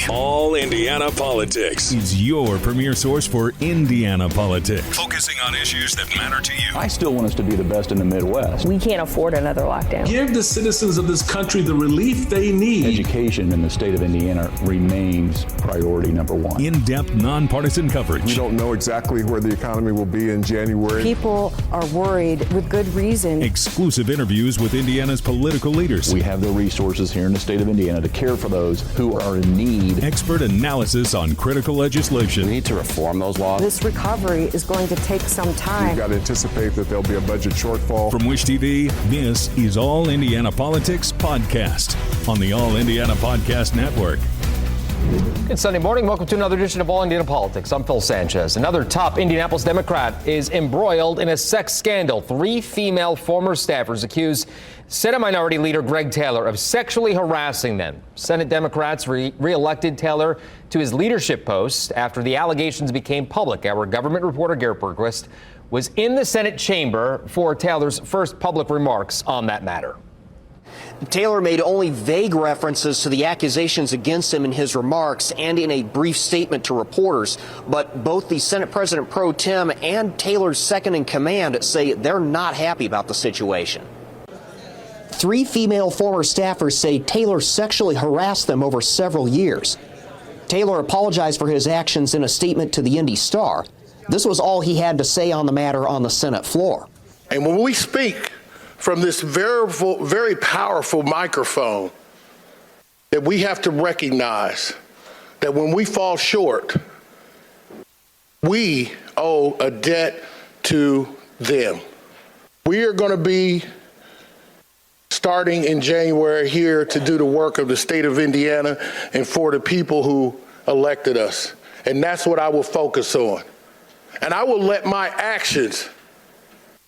All Indiana Politics is your premier source for Indiana politics, focusing on issues that matter to you. I still want us to be the best in the Midwest. We can't afford another lockdown. Give the citizens of this country the relief they need. Education in the state of Indiana remains priority number one. In-depth, nonpartisan coverage. We don't know exactly where the economy will be in January. People are worried with good reason. Exclusive interviews with Indiana's political leaders. We have the resources here in the state of Indiana to care for those who are in need. Expert analysis on critical legislation. We need to reform those laws. This recovery is going to take some time. We've got to anticipate that there'll be a budget shortfall. From Wish TV, this is All Indiana Politics Podcast on the All Indiana Podcast Network. Good Sunday morning. Welcome to another edition of All Indiana Politics. I'm Phil Sanchez. Another top Indianapolis Democrat is embroiled in a sex scandal. 3 female former staffers accuse Senate Minority Leader Greg Taylor of sexually harassing them. Senate Democrats re-elected Taylor to his leadership post after the allegations became public. Our government reporter Garrett Bergquist was in the Senate chamber for Taylor's first public remarks on that matter. Taylor made only vague references to the accusations against him in his remarks and in a brief statement to reporters. But both the Senate President Pro Tem and Taylor's second in command say they're not happy about the situation. 3 female former staffers say Taylor sexually harassed them over several years. Taylor apologized for his actions in a statement to the Indy Star. This was all he had to say on the matter on the Senate floor. And when we speak from this very powerful microphone, that we have to recognize that when we fall short, we owe a debt to them. We are going to be starting in January here to do the work of the state of Indiana and for the people who elected us. And that's what I will focus on. And I will let my actions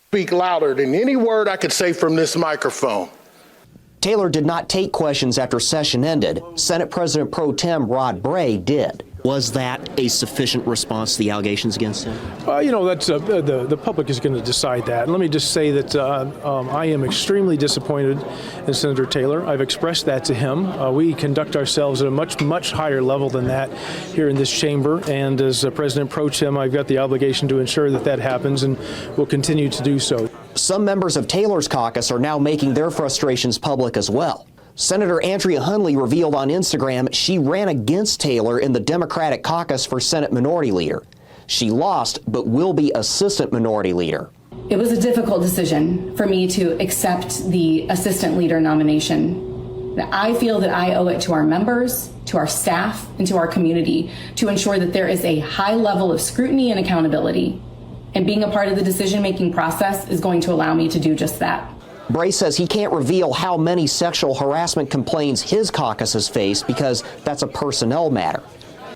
speak louder than any word I could say from this microphone. Taylor did not take questions after session ended. Senate President Pro Tem Rod Bray did. Was that a sufficient response to the allegations against him? That's the public is going to decide that. And let me just say that I am extremely disappointed in Senator Taylor. I've expressed that to him. We conduct ourselves at a much higher level than that here in this chamber. And as President Pro Tem, I've got the obligation to ensure that that happens and will continue to do so. Some members of Taylor's caucus are now making their frustrations public as well. Senator Andrea Hundley revealed on Instagram she ran against Taylor in the Democratic caucus for Senate Minority Leader. She lost, but will be Assistant Minority Leader. It was a difficult decision for me to accept the Assistant Leader nomination. I feel that I owe it to our members, to our staff, and to our community to ensure that there is a high level of scrutiny and accountability. And being a part of the decision-making process is going to allow me to do just that. Bray says he can't reveal how many sexual harassment complaints his caucus has faced because that's a personnel matter.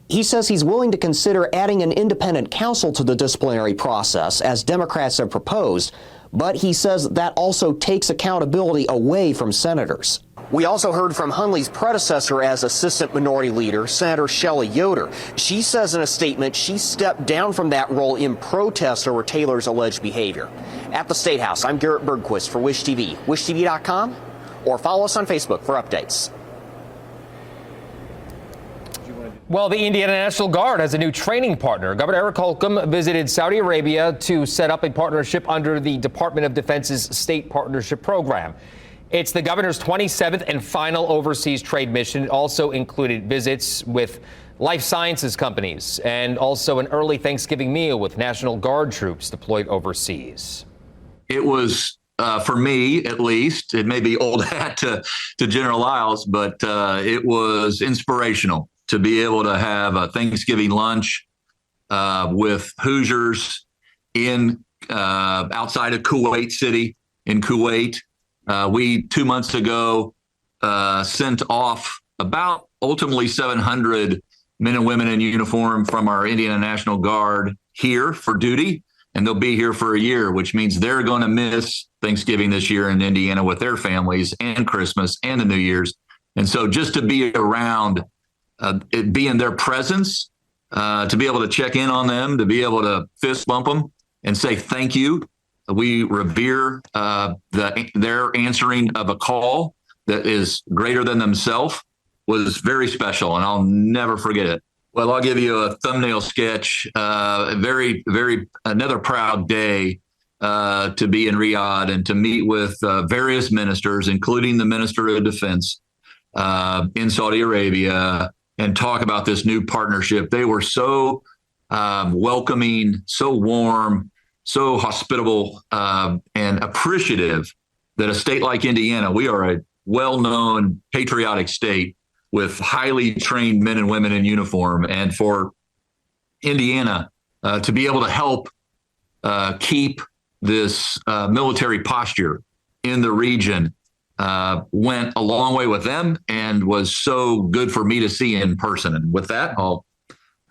He says he's willing to consider adding an independent counsel to the disciplinary process, as Democrats have proposed, but he says that also takes accountability away from senators. We also heard from Hundley's predecessor as Assistant Minority Leader, Senator Shelley Yoder. She says in a statement she stepped down from that role in protest over Taylor's alleged behavior. At the State House, I'm Garrett Bergquist for Wish TV, wishtv.com, or follow us on Facebook for updates. Well, the Indiana National Guard has a new training partner. Governor Eric Holcomb visited Saudi Arabia to set up a partnership under the Department of Defense's State Partnership Program. It's the governor's 27th and final overseas trade mission. It also included visits with life sciences companies and also an early Thanksgiving meal with National Guard troops deployed overseas. It was, for me at least, it may be old hat to General Lyles, but it was inspirational to be able to have a Thanksgiving lunch with Hoosiers in outside of Kuwait City in Kuwait. We 2 months ago sent off about ultimately 700 men and women in uniform from our Indiana National Guard here for duty, and they'll be here for a year, which means they're going to miss Thanksgiving this year in Indiana with their families and Christmas and the New Year's. And so just to be around, be in their presence, to be able to check in on them, to be able to fist bump them and say thank you. We revere their answering of a call that is greater than themselves. was very special, and I'll never forget it. Well, I'll give you a thumbnail sketch. Another proud day to be in Riyadh and to meet with various ministers, including the Minister of Defense in Saudi Arabia, and talk about this new partnership. They were so welcoming, so warm, so hospitable, and appreciative that a state like Indiana, we are a well-known patriotic state with highly trained men and women in uniform. And for Indiana to be able to help keep this military posture in the region went a long way with them and was so good for me to see in person. And with that, I'll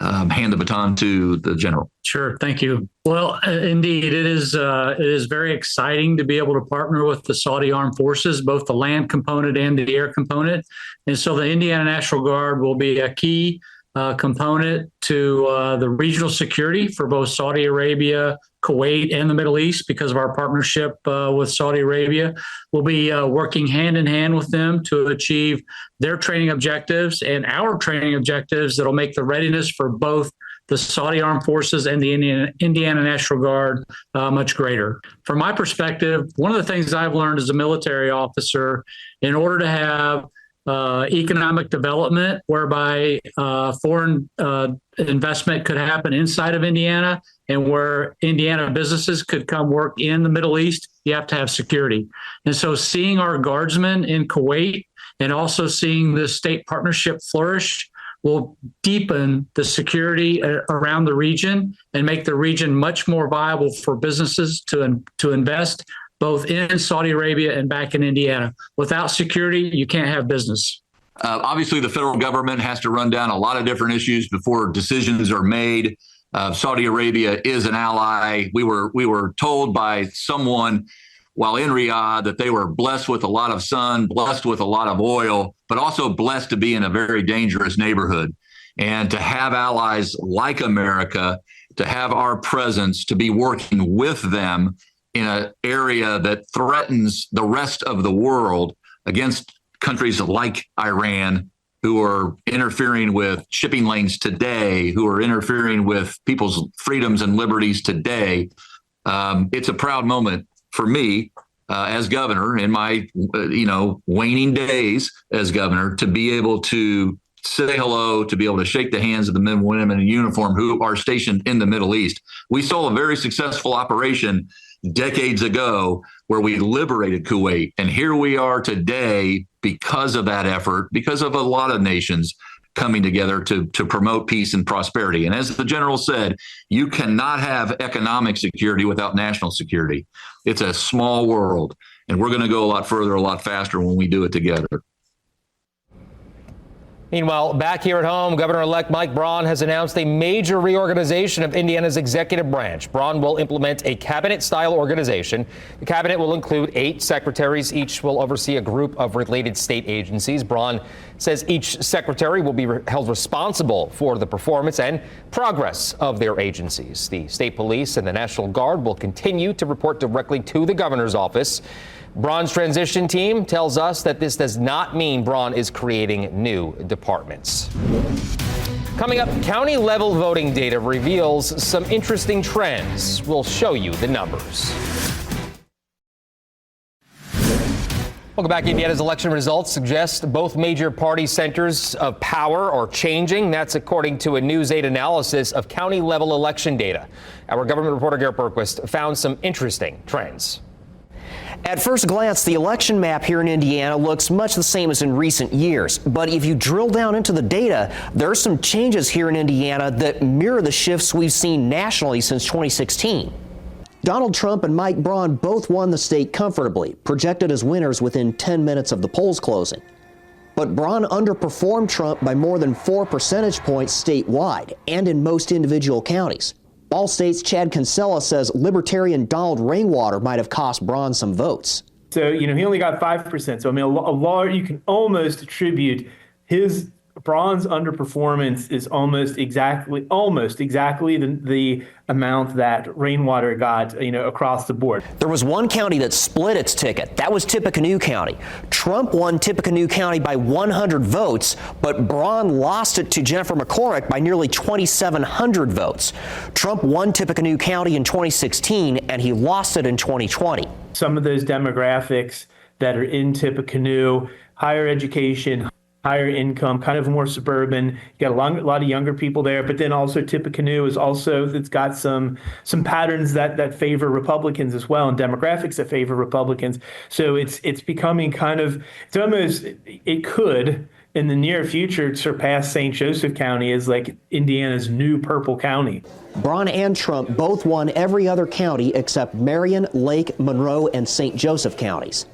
hand the baton to the general. Sure. Thank you. Well, indeed, it is very exciting to be able to partner with the Saudi Armed Forces, both the land component and the air component. And so the Indiana National Guard will be a key component to the regional security for both Saudi Arabia, Kuwait, and the Middle East because of our partnership with Saudi Arabia. We'll be working hand in hand with them to achieve their training objectives and our training objectives that'll make the readiness for both the Saudi Armed Forces and the Indiana National Guard much greater. From my perspective, one of the things I've learned as a military officer, in order to have economic development whereby foreign investment could happen inside of Indiana and where Indiana businesses could come work in the Middle East, you have to have security. And so seeing our guardsmen in Kuwait and also seeing this state partnership flourish will deepen the security around the region and make the region much more viable for businesses to invest both in Saudi Arabia and back in Indiana. Without security, you can't have business. Obviously, the federal government has to run down a lot of different issues before decisions are made. Saudi Arabia is an ally. We were told by someone while in Riyadh that they were blessed with a lot of sun, blessed with a lot of oil, but also blessed to be in a very dangerous neighborhood. And to have allies like America, to have our presence, to be working with them in an area that threatens the rest of the world against countries like Iran, who are interfering with shipping lanes today, who are interfering with people's freedoms and liberties today. It's a proud moment for me as governor in my, waning days as governor to be able to say hello, to be able to shake the hands of the men and women in uniform who are stationed in the Middle East. We saw a very successful operation decades ago where we liberated Kuwait. And here we are today because of that effort, because of a lot of nations coming together to promote peace and prosperity. And as the general said, you cannot have economic security without national security. It's a small world, and we're going to go a lot further, a lot faster when we do it together. Meanwhile, back here at home, Governor-elect Mike Braun has announced a major reorganization of Indiana's executive branch. Braun will implement a cabinet-style organization. The cabinet will include 8 secretaries. Each will oversee a group of related state agencies. Braun says each secretary will be held responsible for the performance and progress of their agencies. The state police and the National Guard will continue to report directly to the governor's office. Braun's transition team tells us that this does not mean Braun is creating new departments. Coming up, county-level voting data reveals some interesting trends. We'll show you the numbers. Welcome back. Indiana's election results suggest both major party centers of power are changing. That's according to a News 8 analysis of county-level election data. Our government reporter Garrett Bergquist found some interesting trends. At first glance, the election map here in Indiana looks much the same as in recent years. But if you drill down into the data, there are some changes here in Indiana that mirror the shifts we've seen nationally since 2016. Donald Trump and Mike Braun both won the state comfortably, projected as winners within 10 minutes of the polls closing. But Braun underperformed Trump by more than 4 percentage points statewide and in most individual counties. Ball State's Chad Kinsella says Libertarian Donald Rainwater might have cost Braun some votes. So, he only got 5%. So, a lot, you can almost attribute his Braun's underperformance is almost exactly the amount that Rainwater got, across the board. There was one county that split its ticket. That was Tippecanoe County. Trump won Tippecanoe County by 100 votes, but Braun lost it to Jennifer McCormick by nearly 2,700 votes. Trump won Tippecanoe County in 2016, and he lost it in 2020. Some of those demographics that are in Tippecanoe, higher education, higher income, kind of more suburban. You got a lot of younger people there, but then also Tippecanoe it's got some patterns that favor Republicans as well, and demographics that favor Republicans. So it's becoming it could in the near future surpass St. Joseph County as like Indiana's new purple county. Braun and Trump both won every other county except Marion, Lake, Monroe, and St. Joseph counties.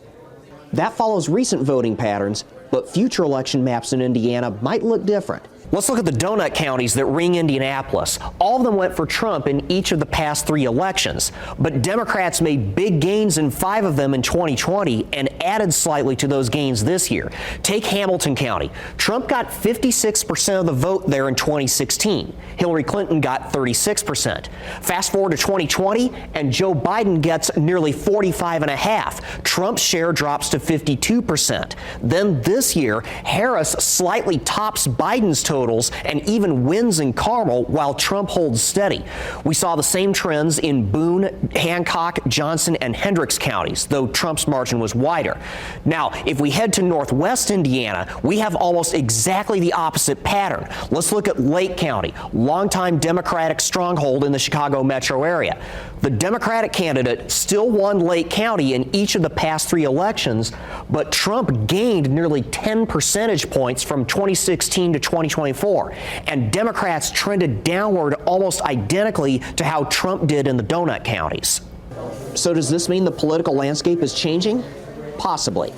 That follows recent voting patterns, but future election maps in Indiana might look different. Let's look at the donut counties that ring Indianapolis. All of them went for Trump in each of the past 3 elections, but Democrats made big gains in 5 of them in 2020 and added slightly to those gains this year. Take Hamilton County. Trump got 56% of the vote there in 2016. Hillary Clinton got 36%. Fast forward to 2020, and Joe Biden gets nearly 45.5%. Trump's share drops to 52%. Then this year, Harris slightly tops Biden's totals and even wins in Carmel while Trump holds steady. We saw the same trends in Boone, Hancock, Johnson, and Hendricks counties, though Trump's margin was wider. Now, if we head to Northwest Indiana, we have almost exactly the opposite pattern. Let's look at Lake County, longtime Democratic stronghold in the Chicago metro area. The Democratic candidate still won Lake County in each of the past 3 elections, but Trump gained nearly 10 percentage points from 2016 to 2024, and Democrats trended downward almost identically to how Trump did in the donut counties. So does this mean the political landscape is changing? Possibly.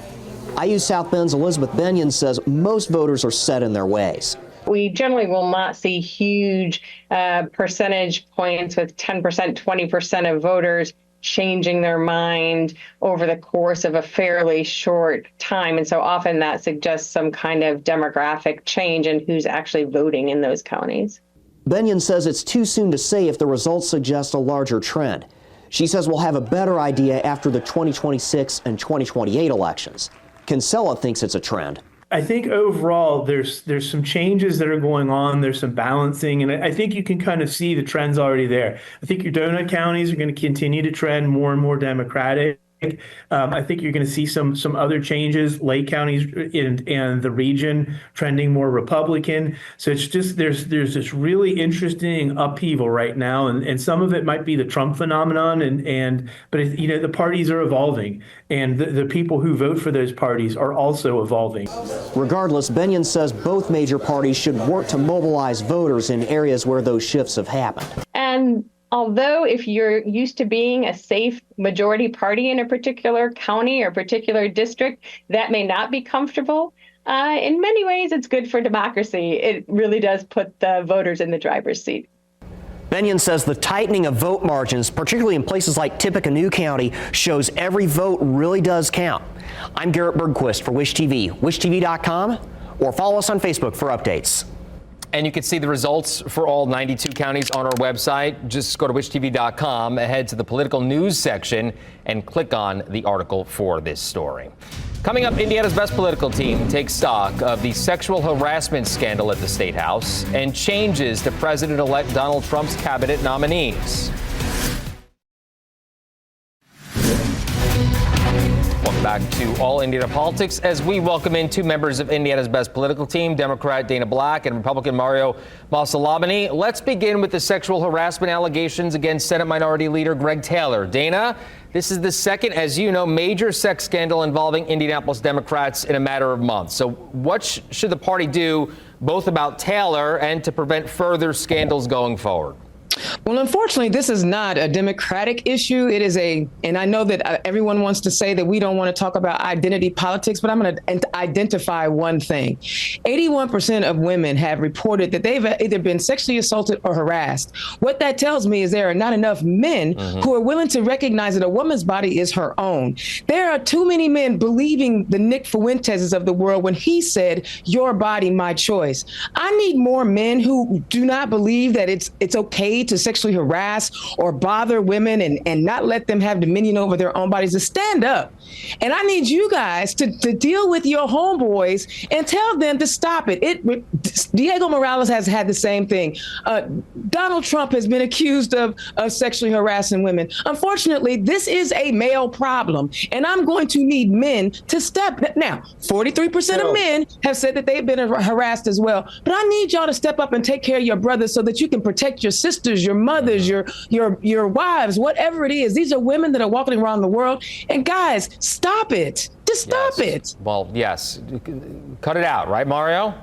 IU South Bend's Elizabeth Benyon says most voters are set in their ways. We generally will not see huge percentage points with 10%, 20% of voters changing their mind over the course of a fairly short time. And so often that suggests some kind of demographic change in who's actually voting in those counties. Benyon says it's too soon to say if the results suggest a larger trend. She says we'll have a better idea after the 2026 and 2028 elections. Kinsella thinks it's a trend. I think overall there's some changes that are going on. There's some balancing, and I think you can kind of see the trends already there. I think your donut counties are going to continue to trend more and more Democratic. I think you're going to see some other changes, Lake counties and the region trending more Republican. So it's just there's this really interesting upheaval right now, and some of it might be the Trump phenomenon, but the parties are evolving, and the people who vote for those parties are also evolving. Regardless, Benyon says both major parties should work to mobilize voters in areas where those shifts have happened. And although if you're used to being a safe majority party in a particular county or particular district, that may not be comfortable. In many ways, it's good for democracy. It really does put the voters in the driver's seat. Benyon says the tightening of vote margins, particularly in places like Tippecanoe County, shows every vote really does count. I'm Garrett Bergquist for Wish TV, wishtv.com, or follow us on Facebook for updates. And you can see the results for all 92 counties on our website. Just go to wishtv.com, head to the political news section, and click on the article for this story. Coming up, Indiana's best political team takes stock of the sexual harassment scandal at the State House and changes to President-elect Donald Trump's cabinet nominees. Welcome back to All Indiana Politics as we welcome in 2 members of Indiana's best political team, Democrat Dana Black and Republican Mario Masalabani. Let's begin with the sexual harassment allegations against Senate Minority Leader Greg Taylor. Dana, this is the second, as you know, major sex scandal involving Indianapolis Democrats in a matter of months. So what should the party do both about Taylor and to prevent further scandals going forward? Well, unfortunately, this is not a Democratic issue. It is and I know that everyone wants to say that we don't want to talk about identity politics, but I'm going to identify one thing. 81% of women have reported that they've either been sexually assaulted or harassed. What that tells me is there are not enough men who are willing to recognize that a woman's body is her own. There are too many men believing the Nick Fuentes's of the world when he said, "Your body, my choice." I need more men who do not believe that it's okay to sexually harass or bother women and not let them have dominion over their own bodies, to stand up. And I need you guys to deal with your homeboys and tell them to stop it. Diego Morales has had the same thing. Donald Trump has been accused of sexually harassing women. Unfortunately, this is a male problem, and I'm going to need men to step. Now, 43% of men have said that they've been harassed as well, but I need y'all to step up and take care of your brothers so that you can protect your sisters, your mothers, your wives, whatever it is. These are women that are walking around the world. And guys, stop it. Just stop it. Well, yes. Cut it out, right, Mario?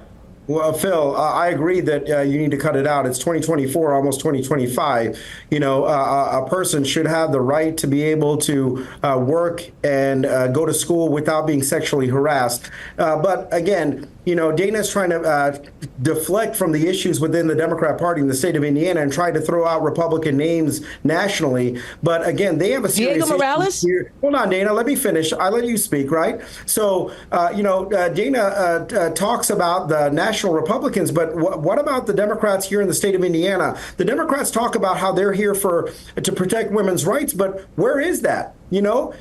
Well, Phil, I agree that you need to cut it out. It's 2024, almost 2025. A person should have the right to be able to work and go to school without being sexually harassed. But again, Dana's trying to deflect from the issues within the Democrat Party in the state of Indiana and try to throw out Republican names nationally. But again, they have a serious Diego Morales? issue here. Hold on, Dana, let me finish. I let you speak, right? So, Dana talks about the national Republicans, but what about the Democrats here in the state of Indiana? The Democrats talk about how they're here to protect women's rights, but where is that? With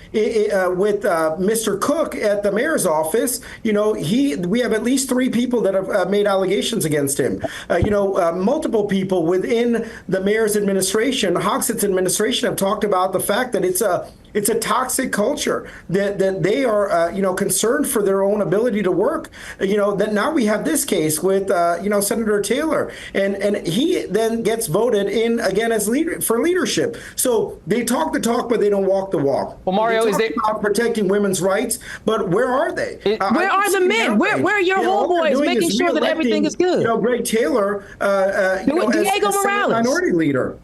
Mr. Cook at the mayor's office, we have at least 3 people that have made allegations against him. Multiple people within the mayor's administration, Hogshead's administration, have talked about the fact that it's a toxic culture, that they are concerned for their own ability to work. That now we have this case with Senator Taylor, and he then gets voted in again as for leadership. So they talk the talk, but they don't walk the walk. Well, Mario, is they about protecting women's rights, but where are they? Where are the men? Where are your homeboys making sure that everything is good? Greg Taylor, Diego Morales, minority leader.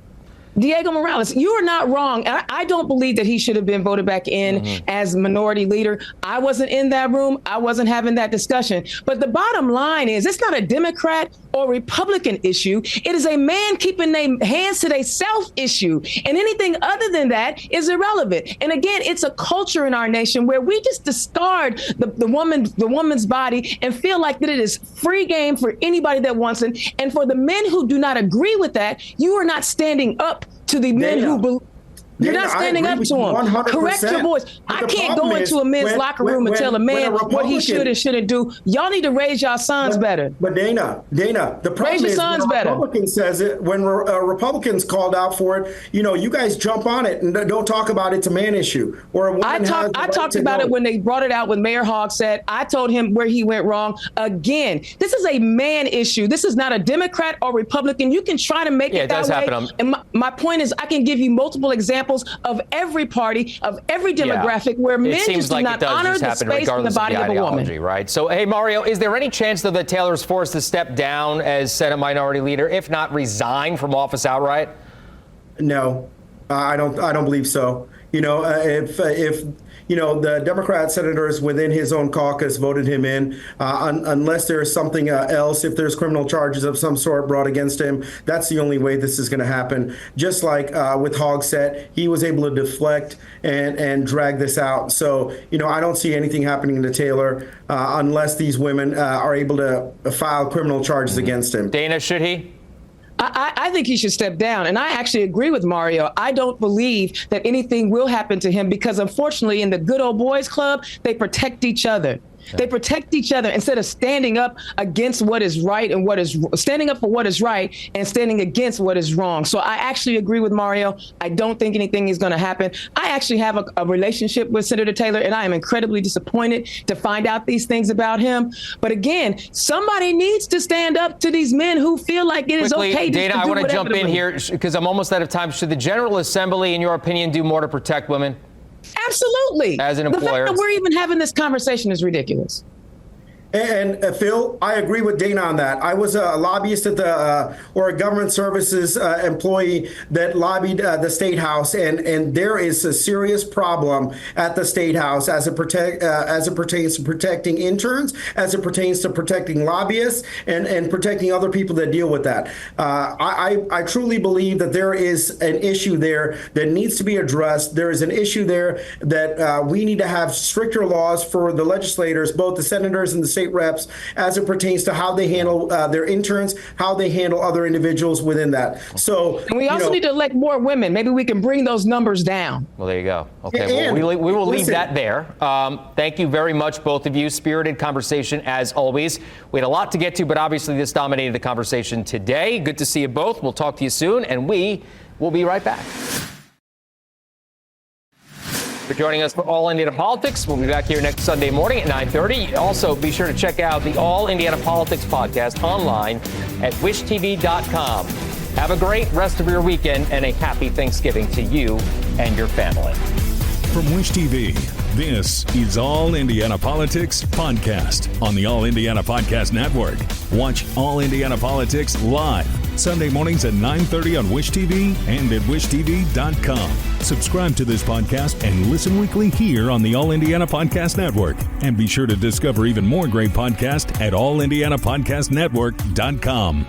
Diego Morales, you are not wrong. I don't believe that he should have been voted back in as minority leader. I wasn't in that room. I wasn't having that discussion. But the bottom line is, it's not a Democrat or Republican issue. It is a man keeping their hands to their self issue. And anything other than that is irrelevant. And again, it's a culture in our nation where we just discard the woman's body and feel like that it is free game for anybody that wants it. And for the men who do not agree with that, you are not standing up to the men who believe. You're not standing up to them. 100%. Correct your voice. I can't go into a men's locker room and tell a man what he should and shouldn't do. Y'all need to raise y'all sons better. But Dana, the problem is when a Republican says it, when Republicans called out for it, you guys jump on it and don't talk about it's a man issue. Or a woman I talked about it when they brought it out when Mayor Hogg said, I told him where he went wrong. Again, this is a man issue. This is not a Democrat or Republican. You can try to make it that way. And my point is, I can give you multiple examples of every party, of every demographic, where men just do not honor the space and the body of a woman. Right? So, hey, Mario, is there any chance, though, that Taylor's forced to step down as Senate Minority Leader, if not resign from office outright? No, I don't believe so. If the Democrat senators within his own caucus voted him in, unless there is something else, if there's criminal charges of some sort brought against him, that's the only way this is going to happen. Just like with Hogsett, he was able to deflect and drag this out. So, I don't see anything happening to Taylor unless these women are able to file criminal charges against him. Dana, should he? I think he should step down. And I actually agree with Mario. I don't believe that anything will happen to him because, unfortunately, in the good old boys club, they protect each other. They protect each other instead of standing up against what is right and standing up for what is right and standing against what is wrong. So I actually agree with Mario. I don't think anything is going to happen. I actually have a relationship with Senator Taylor, and I am incredibly disappointed to find out these things about him. But again, somebody needs to stand up to these men who feel like it is okay. Dana, I want to jump in here because I'm almost out of time. Should the General Assembly, in your opinion, do more to protect women? Absolutely. As an employer. The fact that we're even having this conversation is ridiculous. And Phil, I agree with Dana on that. I was a lobbyist at or a government services employee that lobbied the State House, and there is a serious problem at the State House as it pertains to protecting interns, as it pertains to protecting lobbyists, and protecting other people that deal with that. I truly believe that there is an issue there that needs to be addressed. There is an issue there that we need to have stricter laws for the legislators, both the senators and the state reps, as it pertains to how they handle their interns, how they handle other individuals within that. So, and we also need to elect more women. Maybe we can bring those numbers down. Well, there you go. Okay, well, we will leave that there. Thank you very much, both of you. Spirited conversation as always. We had a lot to get to, but obviously this dominated the conversation today. Good to see you both. We'll talk to you soon, and we will be right back. For joining us for All Indiana Politics. We'll be back here next Sunday morning at 9:30. Also, be sure to check out the All Indiana Politics podcast online at wishtv.com. Have a great rest of your weekend and a happy Thanksgiving to you and your family. From Wish TV, this is All Indiana Politics Podcast on the All Indiana Podcast Network. Watch All Indiana Politics live Sunday mornings at 9:30 on Wish TV and at wishtv.com. Subscribe to this podcast and listen weekly here on the All Indiana Podcast Network. And be sure to discover even more great podcasts at allindianapodcastnetwork.com.